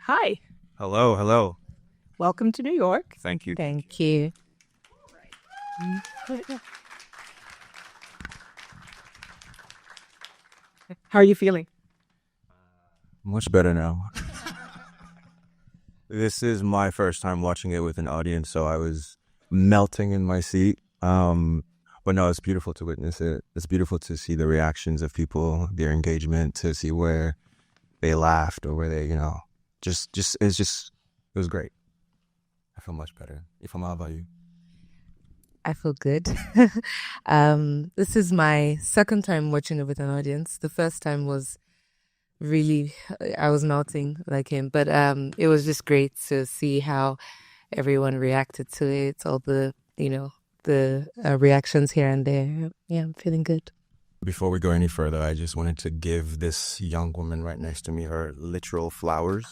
Hi, Hello, hello. welcome to New York. Thank you. Thank you. How are you feeling? Much better now. This is my first time watching it with an audience, so I was melting in my seat. But no, it's beautiful to witness it. It's beautiful to see the reactions of people, their engagement, to see where they laughed or where they, it was great. I feel much better. Ifeoma, how about you? I feel good. This is my second time watching it with an audience. The first time was really, I was melting like him, but it was just great to see how everyone reacted to it, all the reactions here and there. Yeah, I'm feeling good. Before we go any further, I just wanted to give this young woman right next to me her literal flowers.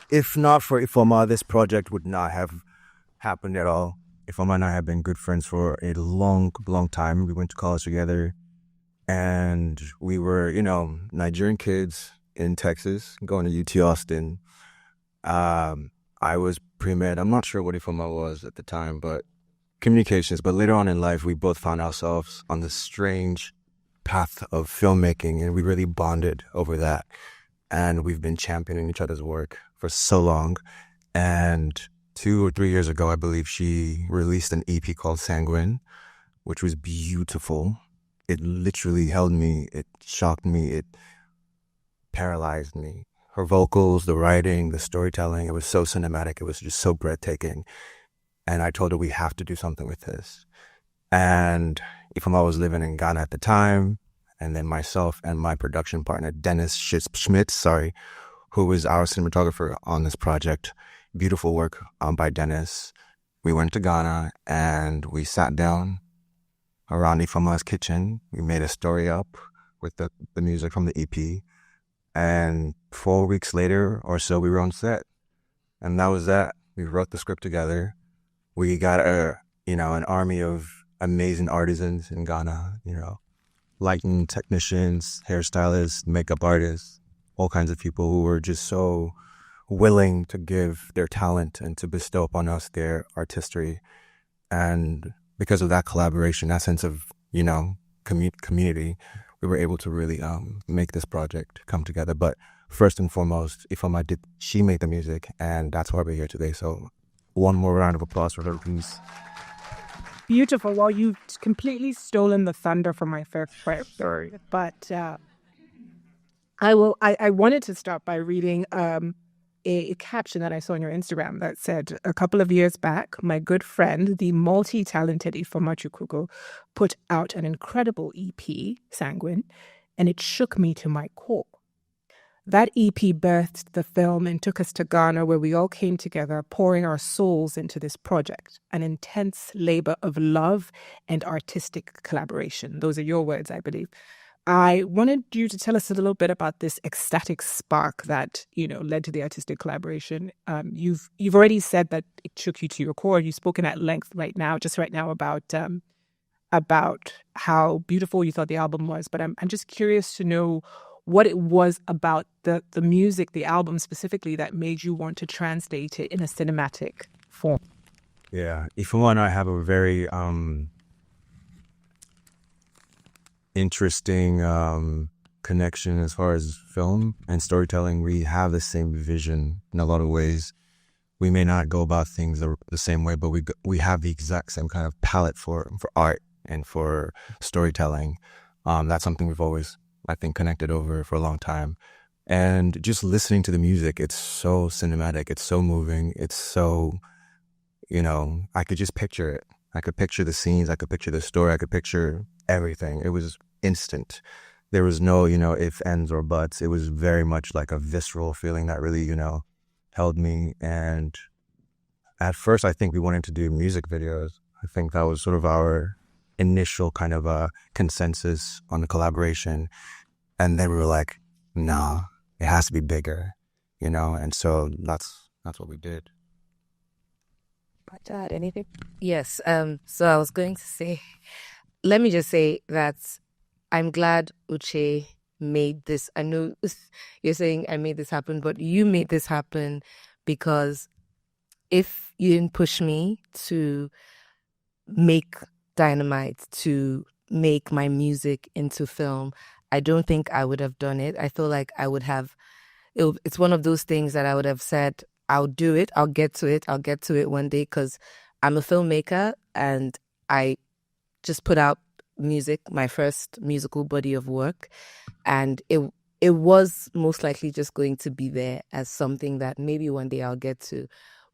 If not for Ifeoma, this project would not have happened at all. Ifeoma and I have been good friends for a long, long time. We went to college together, and we were, Nigerian kids in Texas, going to UT Austin. I was pre-med. I'm not sure what Ifeoma was at the time, but communications. But later on in life, we both found ourselves on this strange path of filmmaking, and we really bonded over that. And we've been championing each other's work for so long. And 2 or 3 years ago, I believe she released an EP called Sanguine, which was beautiful. It literally held me. It shocked me. It paralyzed me. Her vocals, the writing, the storytelling, it was so cinematic. It was just so breathtaking. And I told her we have to do something with this. And Ifeoma was living in Ghana at the time. And then myself and my production partner, Dennis Schmitz, who was our cinematographer on this project. Beautiful work by Dennis. We went to Ghana and we sat down around Ifeoma's kitchen. We made a story up with the music from the EP. And 4 weeks later or so, we were on set. And that was that. We wrote the script together. We got an army of amazing artisans in Ghana, lighting technicians, hairstylists, makeup artists, all kinds of people who were just so willing to give their talent and to bestow upon us their artistry. And because of that collaboration, that sense of, community, we were able to really make this project come together. But first and foremost, Ifeoma she made the music, and that's why we're here today. So one more round of applause for her, please. Beautiful. Well, you've completely stolen the thunder from my first story, but I wanted to start by reading a caption that I saw on your Instagram that said, a couple of years back, my good friend, the multi-talented Ifeoma Chukwuogo, put out an incredible EP, Sanguine, and it shook me to my core. That EP birthed the film and took us to Ghana, where we all came together, pouring our souls into this project, an intense labor of love and artistic collaboration. Those are your words, I believe. I wanted you to tell us a little bit about this ecstatic spark that, led to the artistic collaboration. You've already said that it shook you to your core. You've spoken at length right now about how beautiful you thought the album was. But I'm just curious to know what it was about the music, the album specifically, that made you want to translate it in a cinematic form. Yeah, Ifeoma and I have a very interesting connection as far as film and storytelling. We have the same vision in a lot of ways. We may not go about things the same way, but we have the exact same kind of palette for art and for storytelling. That's something we've always, I think, connected over for a long time. And just listening to the music, it's so cinematic, it's so moving, it's so, I could just picture it. I could picture the scenes, I could picture the story, I could picture everything. It was instant. There was no, ifs, ands, or buts. It was very much like a visceral feeling that really, held me. And at first, I think we wanted to do music videos. I think that was sort of our initial kind of a consensus on the collaboration. And then we were like, nah, it has to be bigger, and so that's what we did. Dad, anything? Yes. So I was going to say, let me just say that I'm glad Uche made this. I know you're saying I made this happen, but you made this happen because if you didn't push me to make Dynamite, to make my music into film, I don't think I would have done it. I feel like I would have, it's one of those things that I would have said, I'll do it, I'll get to it one day, because I'm a filmmaker and I just put out music, my first musical body of work, and it was most likely just going to be there as something that maybe one day I'll get to.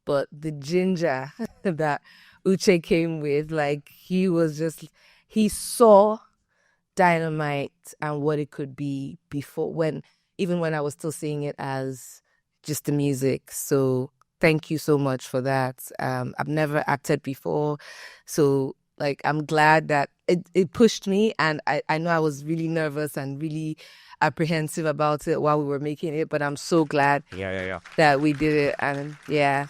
But the ginger that Uche came with, like, he saw Dynamite and what it could be before, even when I was still seeing it as just the music. So thank you so much for that. I've never acted before, so like I'm glad that it pushed me, and I know I was really nervous and really apprehensive about it while we were making it, but I'm so glad that we did it. And yeah.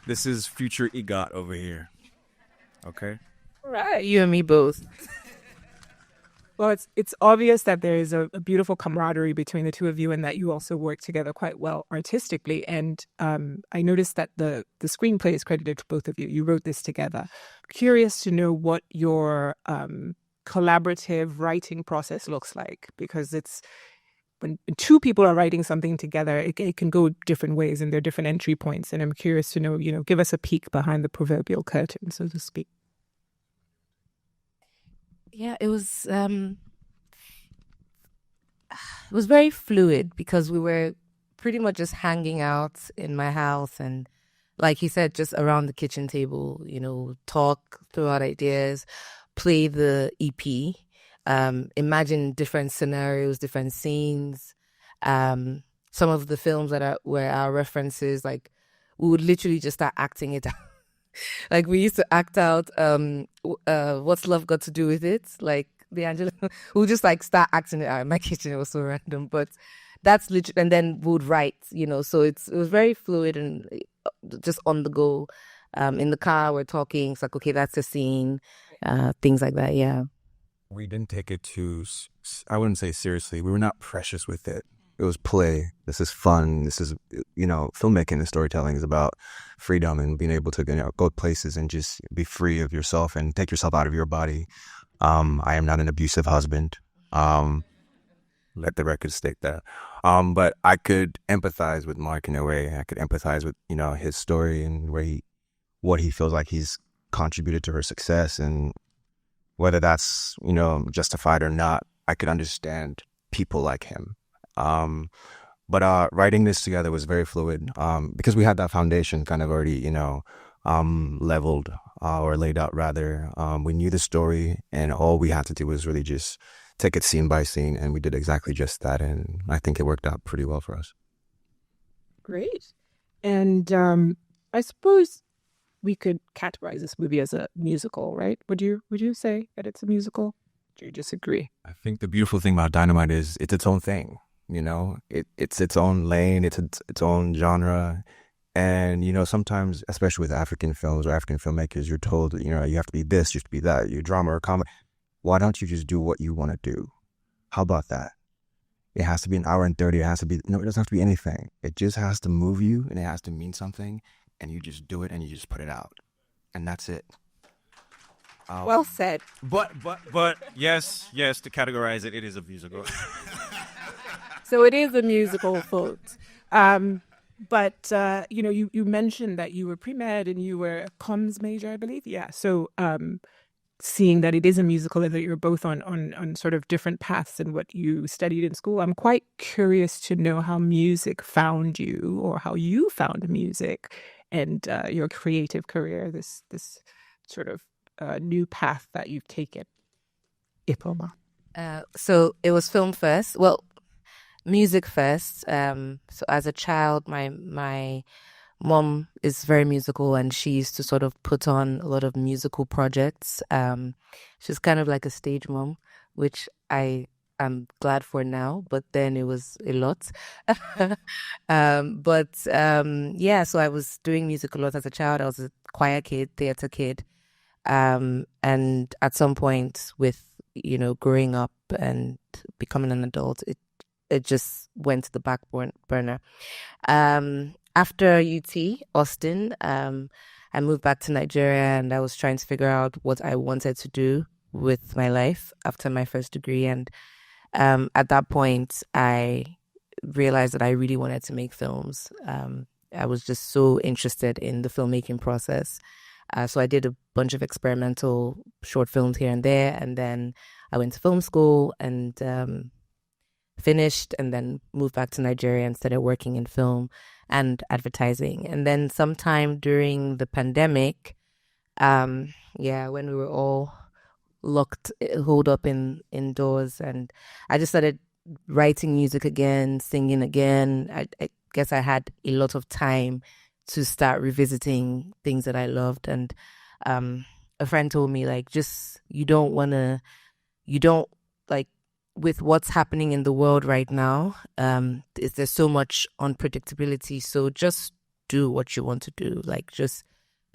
This is future EGOT over here. Okay? Right, you and me both. Well, it's obvious that there is a beautiful camaraderie between the two of you, and that you also work together quite well artistically. And I noticed that the screenplay is credited to both of you. You wrote this together. Curious to know what your collaborative writing process looks like, because it's when two people are writing something together, it can go different ways, and there are different entry points. And I'm curious to know, give us a peek behind the proverbial curtain, so to speak. Yeah, it was very fluid because we were pretty much just hanging out in my house, and like he said, just around the kitchen table, talk, throw out ideas, play the EP, imagine different scenarios, different scenes. Some of the films that were our references, like we would literally just start acting it out. Like we used to act out What's Love Got to Do With It? Like the Angela, we'll just like start acting it out in my kitchen. It was so random, but that's literally, and then we would write, so it was very fluid and just on the go. In the car, we're talking, it's like, okay, that's a scene, things like that, yeah. We didn't take it I wouldn't say seriously. We were not precious with it. It was play. This is fun. This is, filmmaking and storytelling is about freedom and being able to go places and just be free of yourself and take yourself out of your body. I am not an abusive husband. Let the record state that. But I could empathize with Mark in a way. I could empathize with, his story and what he feels like he's contributed to her success, and whether that's, justified or not. I could understand people like him. But writing this together was very fluid because we had that foundation kind of already, leveled or laid out rather. We knew the story, and all we had to do was really just take it scene by scene, and we did exactly just that, and I think it worked out pretty well for us. Great. And I suppose we could categorize this movie as a musical, right? Would you say that it's a musical? Do you disagree? I think the beautiful thing about Dynamite is it's its own thing. It's its own lane, it's its own genre. And, sometimes, especially with African films or African filmmakers, you're told, you have to be this, you have to be that, you're drama or comedy. Why don't you just do what you want to do? How about that? It has to be an hour and 30. It has to be, it doesn't have to be anything. It just has to move you, and it has to mean something, and you just do it and you just put it out. And that's it. Well said. But yes, to categorize it is a musical. So it is a musical, folks. But you mentioned that you were pre-med and you were a comms major, I believe. Yeah. So seeing that it is a musical and that you're both on sort of different paths in what you studied in school, I'm quite curious to know how music found you, or how you found music and your creative career, this sort of new path that you've taken. Ifeoma. So it was film first. Well, music first. So as a child, my mom is very musical, and she used to sort of put on a lot of musical projects. She's kind of like a stage mom, which I am glad for now, but then it was a lot. Yeah, so I was doing music a lot as a child. I was a choir kid, theater kid. And at some point with growing up and becoming an adult, it just went to the back burner. After UT Austin, I moved back to Nigeria, and I was trying to figure out what I wanted to do with my life after my first degree. And at that point, I realized that I really wanted to make films. I was just so interested in the filmmaking process. So I did a bunch of experimental short films here and there, and then I went to film school and finished, and then moved back to Nigeria and started working in film and advertising. And then sometime during the pandemic, when we were all holed up indoors, and I just started writing music again, singing again. I guess I had a lot of time to start revisiting things that I loved. And a friend told me, like, with what's happening in the world right now, there's so much unpredictability. So just do what you want to do. Like, just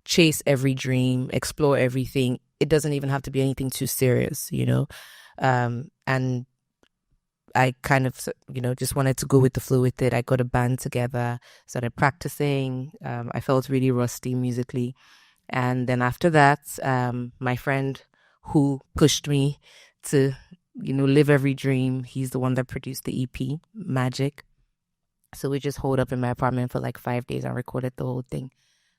chase every dream, explore everything. It doesn't even have to be anything too serious, and I kind of, just wanted to go with the flow with it. I got a band together, started practicing. I felt really rusty musically. And then after that, my friend who pushed me to, live every dream, he's the one that produced the EP, Magic. So we just holed up in my apartment for like 5 days and recorded the whole thing.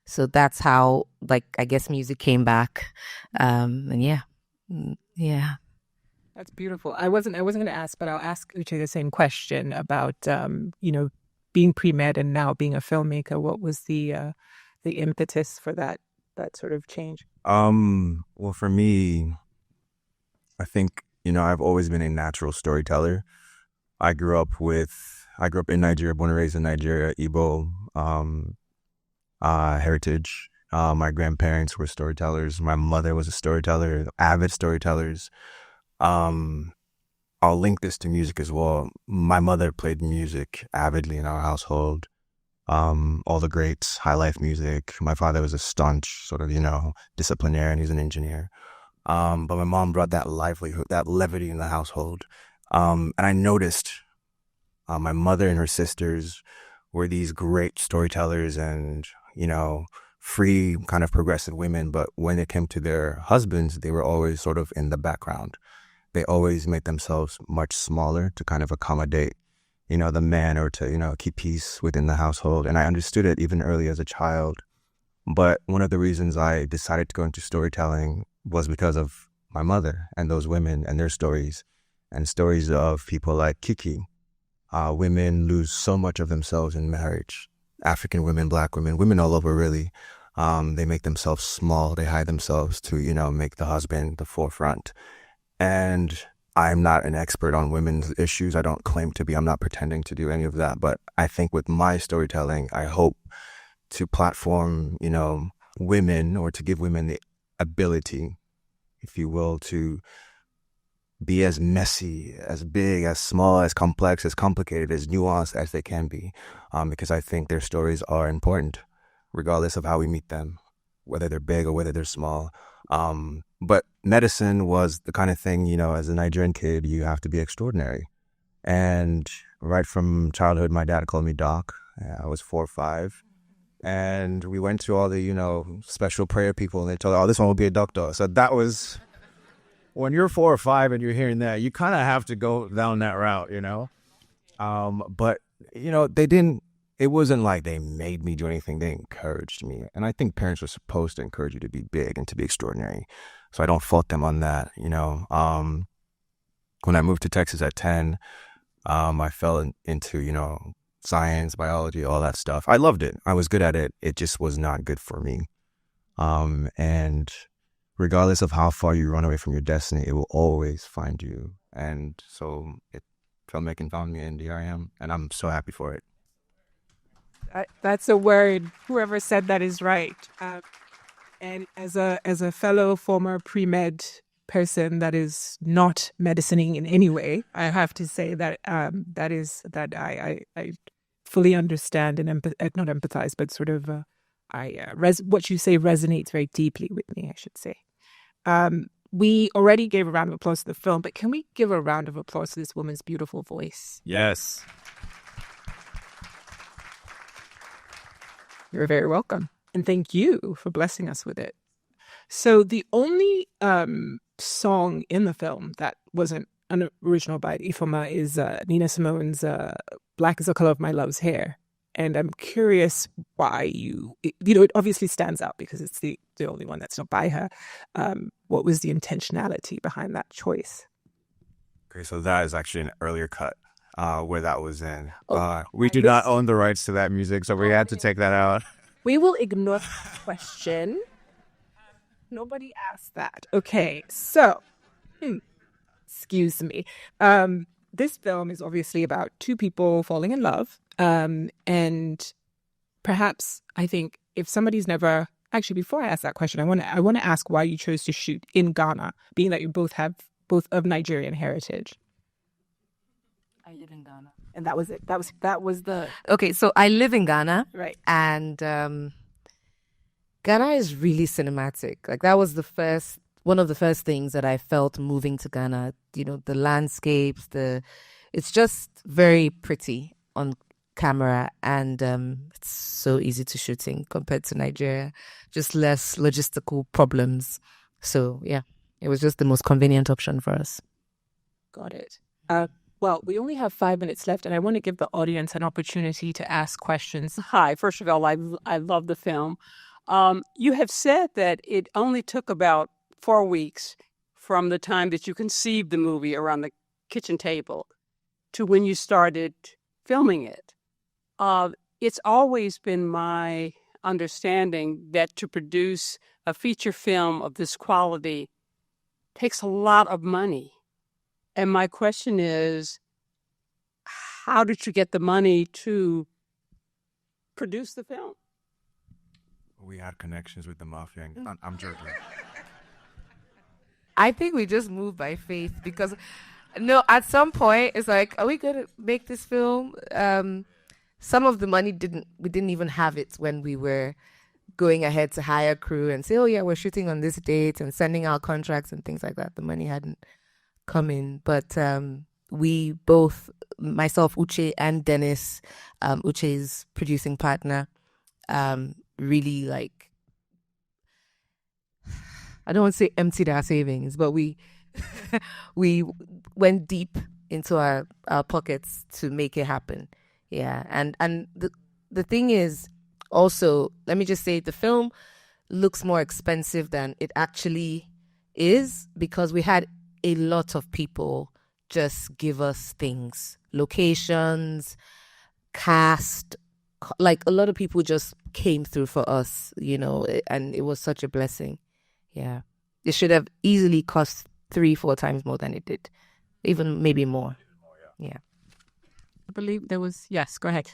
So that's how, I guess music came back. And yeah. That's beautiful. I wasn't going to ask, but I'll ask Uche the same question about, being pre-med and now being a filmmaker. What was the impetus for that sort of change? Well, for me, I think, I've always been a natural storyteller. I grew up in Nigeria, born and raised in Nigeria, Igbo heritage. My grandparents were storytellers. My mother was a storyteller, avid storytellers. I'll link this to music as well. My mother played music avidly in our household. All the greats, high life music. My father was a staunch sort of, disciplinarian. He's an engineer. But my mom brought that livelihood, that levity in the household. And I noticed my mother and her sisters were these great storytellers and, free kind of progressive women. But when it came to their husbands, they were always sort of in the background. They always made themselves much smaller to kind of accommodate, the man, or to, keep peace within the household. And I understood it even early as a child. But one of the reasons I decided to go into storytelling was because of my mother and those women and their stories, and stories of people like Kiki. Women lose so much of themselves in marriage. African women, Black women, women all over really. They make themselves small. They hide themselves to, make the husband the forefront. And I'm not an expert on women's issues. I don't claim to be. I'm not pretending to do any of that. But I think with my storytelling, I hope to platform, women, or to give women the ability, if you will, to be as messy, as big, as small, as complex, as complicated, as nuanced as they can be. Because I think their stories are important, regardless of how we meet them, whether they're big or whether they're small. But medicine was the kind of thing, as a Nigerian kid, you have to be extraordinary. And right from childhood, my dad called me Doc. I was 4 or 5. And we went to all the, special prayer people, and they told, oh, this one will be a doctor. So that was, when you're 4 or 5 and you're hearing that, you kind of have to go down that route, But, they didn't, it wasn't like they made me do anything. They encouraged me. And I think parents are supposed to encourage you to be big and to be extraordinary. So I don't fault them on that, When I moved to Texas at 10, I fell into, science, biology, all that stuff. I loved it. I was good at it. It just was not good for me. And regardless of how far you run away from your destiny, it will always find you. And so filmmaking found me, and here I am. And I'm so happy for it. That's a word. Whoever said that is right. And as a fellow former pre-med person that is not medicining in any way, I have to say that I fully understand and not empathize, but sort of what you say resonates very deeply with me, I should say. we already gave a round of applause to the film, but can we give a round of applause to this woman's beautiful voice? Yes. You're very welcome. And thank you for blessing us with it. So the only song in the film that wasn't an original by Ifeoma is Nina Simone's Black is the Color of My Love's Hair. And I'm curious why it obviously stands out because it's the only one that's not by her. What was the intentionality behind that choice? Okay, so that is actually an earlier cut where that was in. Oh, we do not own the rights to that music, so we had to take that out. We will ignore the question. Nobody asked that. Okay, so, excuse me. This film is obviously about two people falling in love. And perhaps I think if somebody's never... Actually, before I ask that question, I want to ask why you chose to shoot in Ghana, being that you both of Nigerian heritage. I live in Ghana. And that was it. That was the... Okay, so I live in Ghana. Right. And Ghana is really cinematic. Like, that was one of the first things that I felt moving to Ghana. You know, the landscapes, it's just very pretty on camera, and it's so easy to shooting compared to Nigeria. Just less logistical problems. So, yeah, it was just the most convenient option for us. Got it. Well, we only have 5 minutes left, and I want to give the audience an opportunity to ask questions. Hi. First of all, I love the film. You have said that it only took about 4 weeks from the time that you conceived the movie around the kitchen table to when you started filming it. It's always been my understanding that to produce a feature film of this quality takes a lot of money. And my question is, how did you get the money to produce the film? We had connections with the mafia. I'm joking. I think we just moved by faith because, no, at some point it's like, are we going to make this film? Some of the money we didn't even have it when we were going ahead to hire crew and say, oh yeah, we're shooting on this date and sending out contracts and things like that. The money hadn't come in, but we both, myself, Uche, and Dennis, Uche's producing partner, really, like, I don't want to say emptied our savings, but we went deep into our pockets to make it happen. Yeah, and the thing is, also, let me just say, the film looks more expensive than it actually is because we had a lot of people just give us things, locations, cast, like a lot of people just came through for us, you know, and it was such a blessing. Yeah. It should have easily cost 3-4 times more than it did, even maybe more. Yeah. I believe there was, yes, go ahead.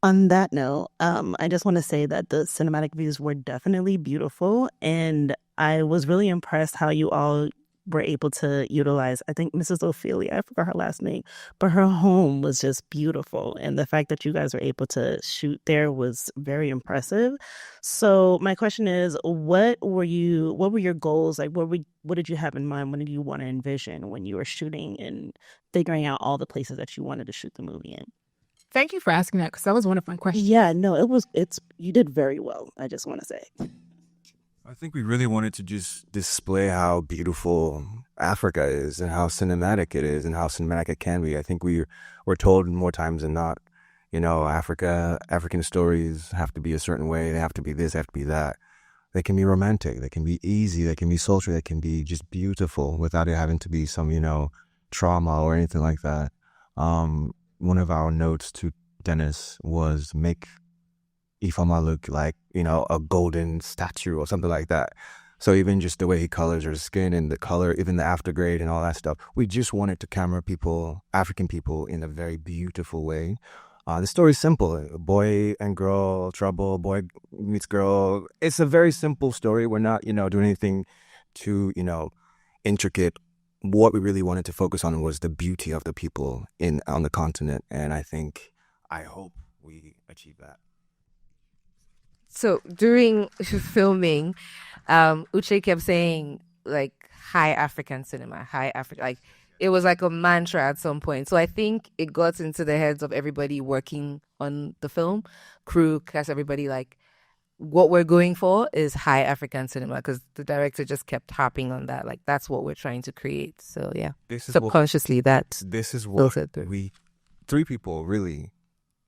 On that note, I just want to say that the cinematic views were definitely beautiful, and I was really impressed how you all were able to utilize, I think Mrs. Ophelia, I forgot her last name, but her home was just beautiful, and the fact that you guys were able to shoot there was very impressive. So my question is, what were your goals? Like, what did you have in mind? What did you want to envision when you were shooting and figuring out all the places that you wanted to shoot the movie in? Thank you for asking that, because that was one of my questions. Yeah, no, you did very well, I just want to say. I think we really wanted to just display how beautiful Africa is and how cinematic it is and how cinematic it can be. I think we were told more times than not, you know, African stories have to be a certain way. They have to be this, they have to be that. They can be romantic. They can be easy. They can be sultry. They can be just beautiful without it having to be some, you know, trauma or anything like that. One of our notes to Dennis was make Ifeoma look like, you know, a golden statue or something like that. So even just the way he colors her skin and the color, even the aftergrade and all that stuff, we just wanted to camera people, African people, in a very beautiful way. The story's simple. Boy and girl, trouble, boy meets girl. It's a very simple story. We're not, you know, doing anything too, you know, intricate. What we really wanted to focus on was the beauty of the people on the continent. And I hope we achieve that. So during filming, Uche kept saying, like high African cinema, like it was like a mantra at some point. So I think it got into the heads of everybody working on the film, crew, cast, everybody, like what we're going for is high African cinema, because the director just kept harping on that. Like that's what we're trying to create. So yeah, This is subconsciously this is what filtered through. we, three people really,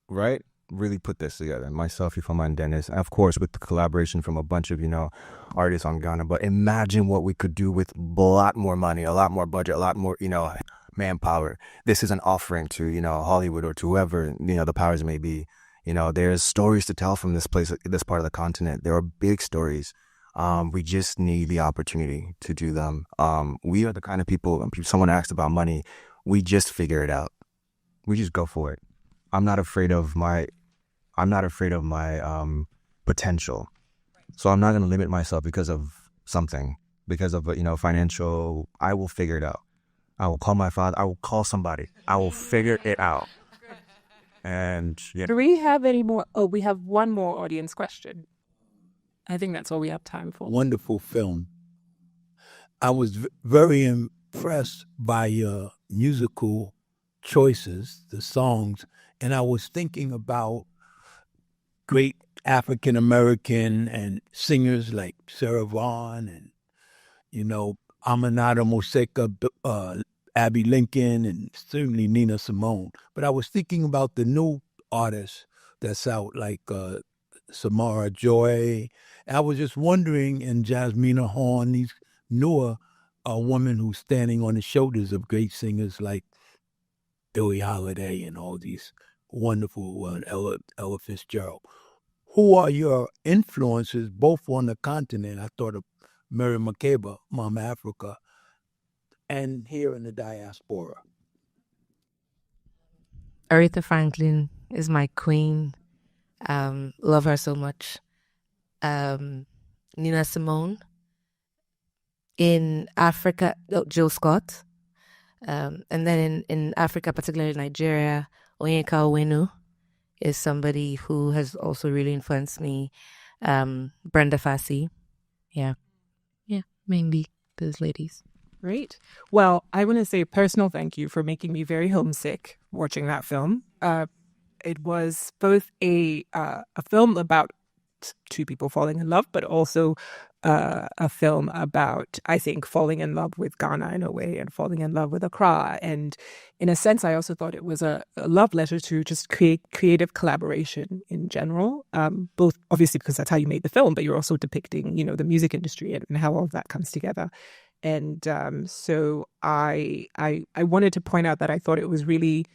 right? Really put this together. Myself, Ifeoma, and Dennis. Of course, with the collaboration from a bunch of, artists on Ghana. But imagine what we could do with a lot more money, a lot more budget, a lot more, manpower. This is an offering to, Hollywood or to whoever, the powers may be. There's stories to tell from this place, this part of the continent. There are big stories. We just need the opportunity to do them. We are the kind of people, when someone asks about money, we just figure it out. We just go for it. I'm not afraid of my potential. So I'm not going to limit myself because of something, because of, financial. I will figure it out. I will call my father. I will call somebody. I will figure it out. And yeah. Do we have any more? Oh, we have one more audience question. I think that's all we have time for. Wonderful film. I was very impressed by your musical choices, the songs, and I was thinking about great African American and singers like Sarah Vaughan and Aminata Moseka, Abby Lincoln, and certainly Nina Simone. But I was thinking about the new artists that's out, like Samara Joy. And I was just wondering, and Jasmina Horn, these newer women who's standing on the shoulders of great singers like Billie Holiday and all these wonderful Ella Fitzgerald. Who are your influences, both on the continent? I thought of Mary Makeba, Mama Africa, and here in the diaspora. Aretha Franklin is my queen. Love her so much. Nina Simone. In Africa, Jill Scott. And then in Africa, particularly Nigeria, Onyeka Onwenu is somebody who has also really influenced me. Brenda Fassie. Yeah, mainly those ladies. Great. Well, I want to say a personal thank you for making me very homesick watching that film. It was both a film about two people falling in love, but also a film about, I think, falling in love with Ghana in a way and falling in love with Accra. And in a sense, I also thought it was a love letter to just creative collaboration in general, both obviously because that's how you made the film, but you're also depicting, the music industry and how all of that comes together. And so I wanted to point out that I thought it was really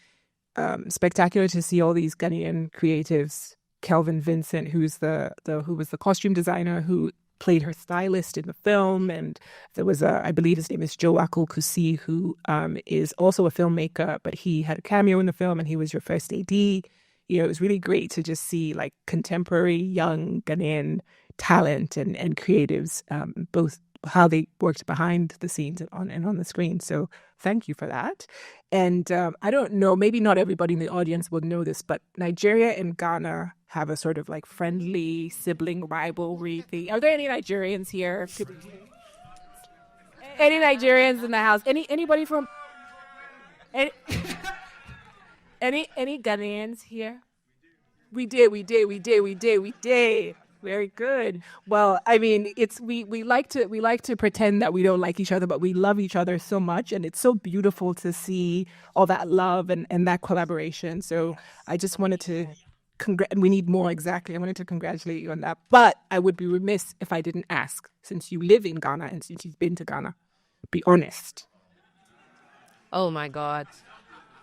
spectacular to see all these Ghanaian creatives. Kelvin Vincent, who was the costume designer who played her stylist in the film, and there was I believe his name is Joe Akulkusi, who is also a filmmaker, but he had a cameo in the film, and he was your first AD. It was really great to just see like contemporary young Ghanaian talent and creatives, both how they worked behind the scenes and on the screen. So thank you for that. And I don't know, maybe not everybody in the audience will know this, but Nigeria and Ghana have a sort of like friendly sibling rivalry thing. Are there any Nigerians here? Any Nigerians in the house? Anybody from any Ghanaians here? We did. Very good. Well, I mean, we like to pretend that we don't like each other, but we love each other so much, and it's so beautiful to see all that love and that collaboration. So I just wanted to we need more, exactly. I wanted to congratulate you on that. But I would be remiss if I didn't ask, since you live in Ghana and since you've been to Ghana, be honest. Oh my God.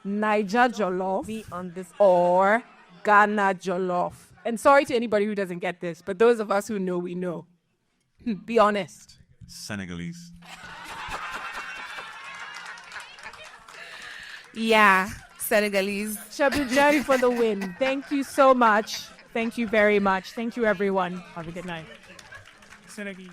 Niger Jollof or Ghana Jollof? And sorry to anybody who doesn't get this, but those of us who know, we know. Be honest. Senegalese. Yeah, Senegalese. Shabujari for the win. Thank you so much. Thank you very much. Thank you, everyone. Have a good night. Senegalese.